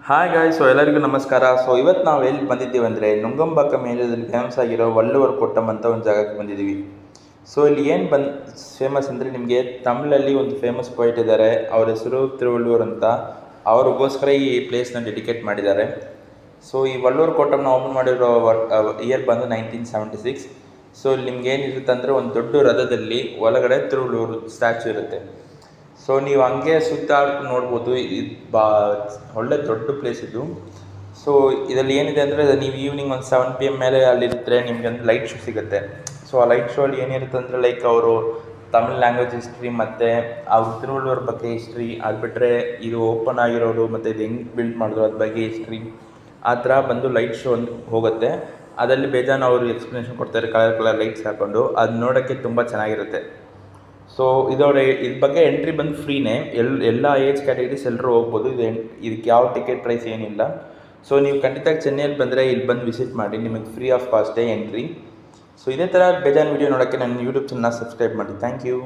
Hi guys, ಎಲ್ಲರಿಗೂ ನಮಸ್ಕಾರ. ಇವತ್ತು ನಾವು ಎಲ್ಲಿ ಬಂದಿದ್ದೀವಿ ಅಂದರೆ ನುಂಗಂಬಾಕ್ಕ ಮೇಲದಲ್ಲಿ ಫೇಮಸ್ ಆಗಿರೋ ವಲ್ಲೂರು ಕೊಟ್ಟಮ್ ಅಂತ ಒಂದು ಜಾಗಕ್ಕೆ ಬಂದಿದ್ದೀವಿ. ಇಲ್ಲಿ ಏನು ಫೇಮಸ್ ಅಂದರೆ, ನಿಮಗೆ ತಮಿಳಲ್ಲಿ ಒಂದು ಫೇಮಸ್ ಪೊಯಿಟ್ ಇದ್ದಾರೆ, ಅವ್ರ ಹೆಸರು ತಿರುವಳ್ಳೂರ್ ಅಂತ. ಅವ್ರಿಗೋಸ್ಕರ ಈ ಪ್ಲೇಸ್ನ ಡೆಡಿಕೇಟ್ ಮಾಡಿದ್ದಾರೆ. ಈ ವಲ್ಲೂರು ಕೊಟ್ಟಮ್ನ ಓಪನ್ ಮಾಡಿರೋ ಇಯರ್ ಬಂದು 1976. ಇಲ್ಲಿ ನಿಮ್ಗೆ ಏನಿರುತ್ತೆ ಅಂದರೆ, ಒಂದು ದೊಡ್ಡ ರಥದಲ್ಲಿ ಒಳಗಡೆ ತಿರುವಳ್ಳೂರು ಸ್ಟ್ಯಾಚು ಇರುತ್ತೆ. ನೀವು ಹಂಗೆ ಸುತ್ತಾಡ್ಕೊಂಡು ನೋಡ್ಬೋದು. ಇದು ಒಳ್ಳೆ ದೊಡ್ಡ ಪ್ಲೇಸ್ ಇದು. ಇದರಲ್ಲಿ ಏನಿದೆ ಅಂದರೆ, ನೀವು ಈವ್ನಿಂಗ್ ಒಂದು 7 PM ಮೇಲೆ ಅಲ್ಲಿರ್ತಾರೆ, ನಿಮಗೆ ಒಂದು ಲೈಟ್ ಶೋ ಸಿಗುತ್ತೆ. ಆ ಲೈಟ್ ಶೋ ಅಲ್ಲಿ ಏನಿರುತ್ತೆ ಅಂದರೆ, ಲೈಕ್ ಅವರು ತಮಿಳ್ ಲ್ಯಾಂಗ್ವೇಜ್ ಹಿಸ್ಟ್ರಿ ಮತ್ತು ಅವ್ರ ತಿರುವಳ್ಳೂರ್ ಬಗ್ಗೆ ಹಿಸ್ಟ್ರಿ, ಅದು ಬಿಟ್ಟರೆ ಇದು ಓಪನ್ ಆಗಿರೋದು ಮತ್ತು ಇದು ಹೆಂಗೆ ಬಿಲ್ಡ್ ಮಾಡಿದ್ರು ಅದ್ರ ಬಗ್ಗೆ ಹಿಸ್ಟ್ರಿ, ಆ ಥರ ಬಂದು ಲೈಟ್ ಶೋ ಒಂದು ಹೋಗುತ್ತೆ. ಅದರಲ್ಲಿ ಬೇಜಾನ್ ಅವರು ಎಕ್ಸ್ಪ್ಲನೇಷನ್ ಕೊಡ್ತಾರೆ, ಕಲರ್ ಲೈಟ್ಸ್ ಹಾಕ್ಕೊಂಡು. ಅದು ನೋಡೋಕ್ಕೆ ತುಂಬ ಚೆನ್ನಾಗಿರುತ್ತೆ. ಇದ್ರ ಬಗ್ಗೆ ಎಂಟ್ರಿ ಬಂದು ಫ್ರೀನೇ. ಎಲ್ಲ ಏಜ್ ಕ್ಯಾಟಗರೀಸ್ ಎಲ್ಲರೂ ಹೋಗ್ಬೋದು. ಇದಕ್ಕೆ ಯಾವ ಟಿಕೆಟ್ ಪ್ರೈಸ್ ಏನಿಲ್ಲ. ನೀವು ಖಂಡಿತ ಚೆನ್ನೈಯಲ್ಲಿ ಬಂದರೆ ಇಲ್ಲಿ ಬಂದು ವಿಸಿಟ್ ಮಾಡಿ, ನಿಮಗೆ ಫ್ರೀ ಆಫ್ ಕಾಸ್ಟೇ ಎಂಟ್ರಿ. ಇದೇ ಥರ ಬೇಜಾನ್ ವೀಡಿಯೋ ನೋಡೋಕ್ಕೆ ನನ್ನ ಯೂಟ್ಯೂಬ್ ಚಾನಲ್ನ ಸಬ್ಸ್ಕ್ರೈಬ್ ಮಾಡಿ. Thank you.